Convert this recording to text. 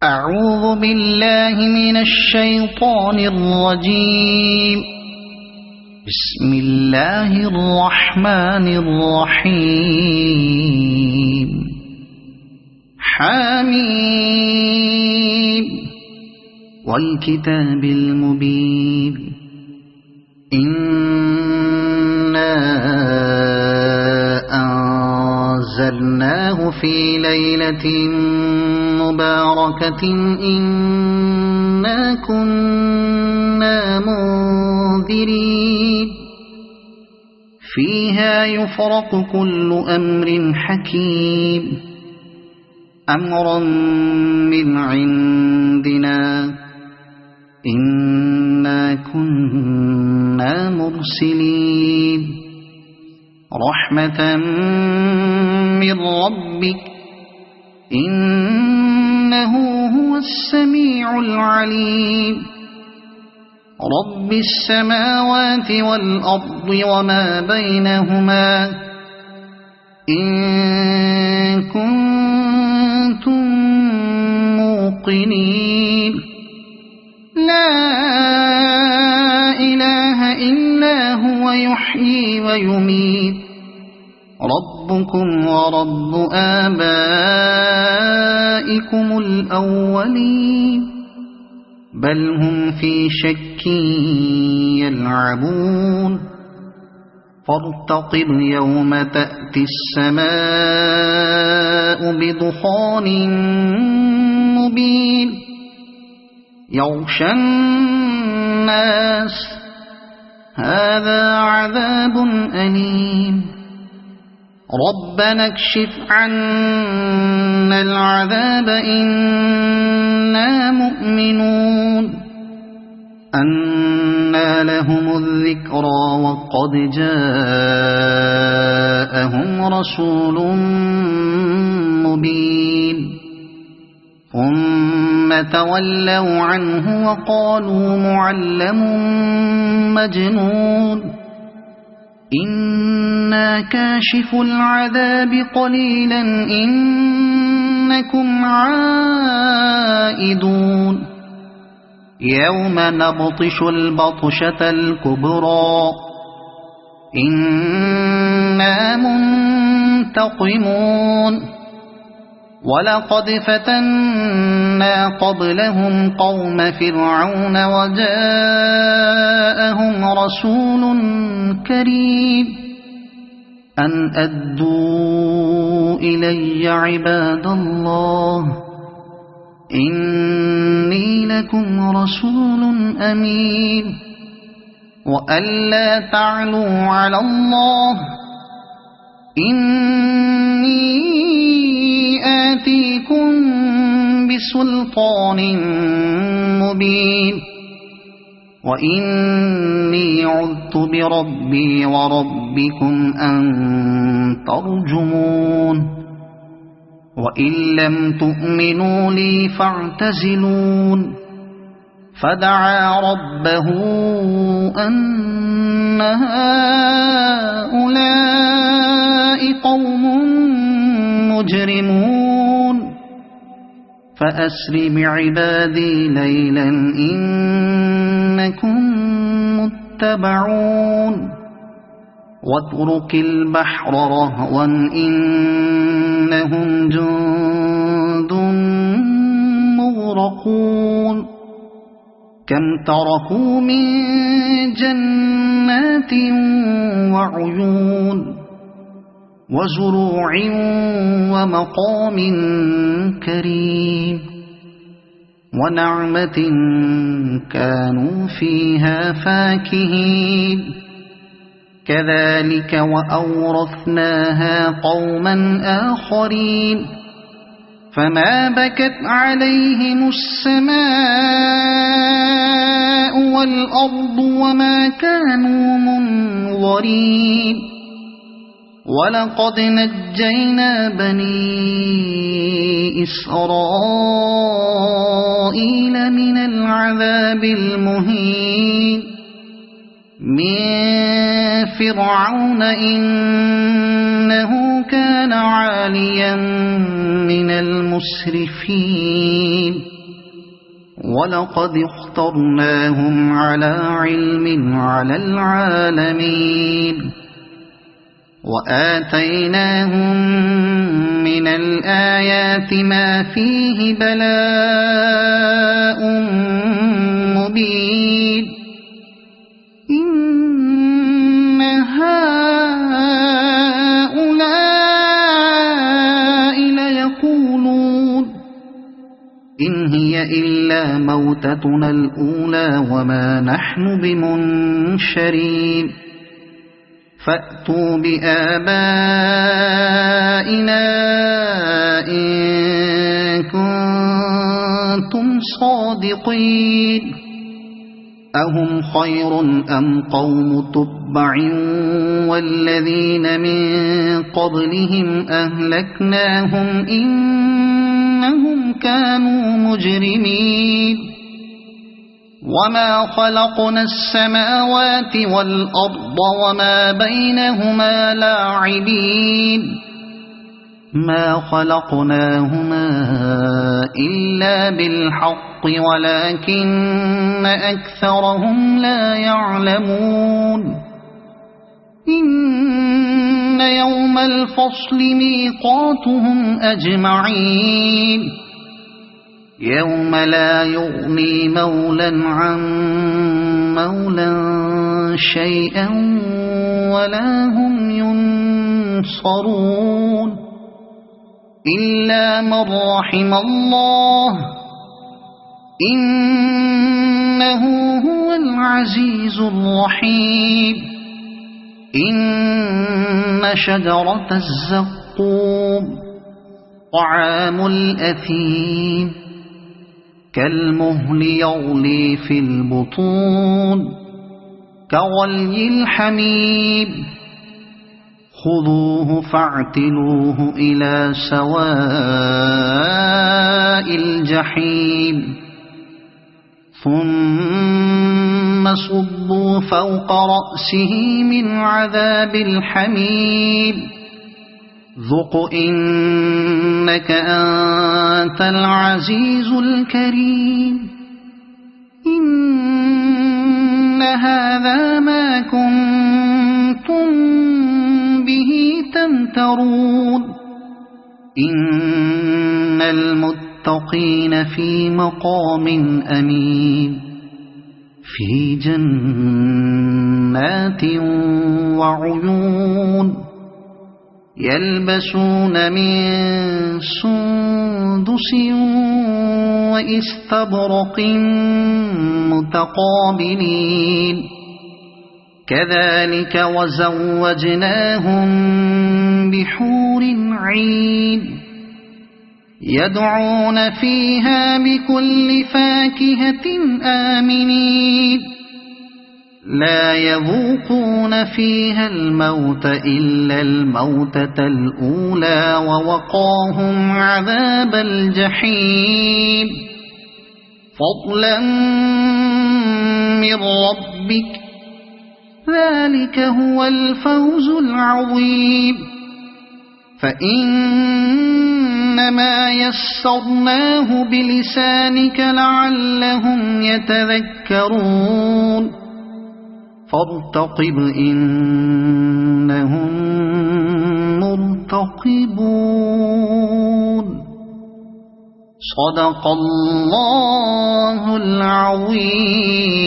أعوذ بالله من الشيطان الرجيم. بسم الله الرحمن الرحيم. حميم والكتاب المبين. إنا أنزلناه في ليلة مباركة إنا كنا منذرين فيها يفرق كل أمر حكيم أمرا من عندنا إنا كنا مرسلين رحمة من ربك إنه هو السميع العليم رب السماوات والأرض وما بينهما إن كنتم موقنين لا إله إلا هو يحيي ويميت ربكم ورب آبائكم الأولين بل هم في شك يلعبون فارتقب يوم تأتي السماء بدخان مبين يغشى الناس هذا عذاب أليم ربنا اكشف عنا العذاب إنا مؤمنون أنى لهم الذكرى وقد جاءهم رسول مبين ثم تولوا عنه وقالوا معلم مجنون إنا كاشف العذاب قليلا إنكم عائدون يوم نبطش البطشة الكبرى إنا منتقمون ولقد فتنا قبلهم قوم فرعون وجاءهم رسول كريم أن أدوا إلي عباد الله إني لكم رسول أمين وألا تعلوا على الله إني آتيكم بسلطان مبين وإني عذت بربي وربكم أن ترجمون وإن لم تؤمنوا لي فاعتزلون فدعا ربه أن هؤلاء قوم مجرمون فأسر بعبادي ليلا إنكم متبعون واترك البحر رهوا إنهم جند مغرقون كم تركوا من جنات وعيون وزروع ومقام كريم ونعمة كانوا فيها فاكهين كذلك وأورثناها قوما آخرين فما بكت عليهم السماء والأرض وما كانوا منظرين ولقد نجينا بني إسرائيل من العذاب المهين من فرعون إنه كان عاليا من المسلمين المسرفين ولقد اخترناهم على علم على العالمين وآتيناهم من الآيات ما فيه بلاء مبين إن هؤلاء ليقولون إن هي إلا موتتنا الأولى وما نحن بمنشرين فأتوا بآبائنا إن كنتم صادقين أهم خير أم قوم تبع والذين من قبلهم أهلكناهم إنهم كانوا مجرمين وما خلقنا السماوات والأرض وما بينهما لاعبين ما خلقناهما إلا بالحق ولكن أكثرهم لا يعلمون إن يوم الفصل ميقاتهم أجمعين يوم لا يغني مولا عن مولا شيئا ولا هم ينصرون إلا من رحم الله إنه هو العزيز الرحيم إن شجرة الزقوم طعام الأثيم كالمهل يغلي في البطون كغلي الحميم خذوه فاعتلوه إلى سواء الجحيم ثم صبوا فوق رأسه من عذاب الحميم ذق إنك أنت العزيز الكريم إن هذا ما كنتم به تمترون إن المتقين في مقام أمين في جنات وعيون يلبسون من سندس وإستبرق متقابلين كذلك وزوجناهم بحور عين يدعون فيها بكل فاكهة آمنين لا يذوقون فيها الموت إلا الموتة الأولى ووقاهم عذاب الجحيم فضلا من ربك ذلك هو الفوز العظيم فإنما يسرناه بلسانك لعلهم يتذكرون فارتقب إنهم مرتقبون صدق الله العظيم.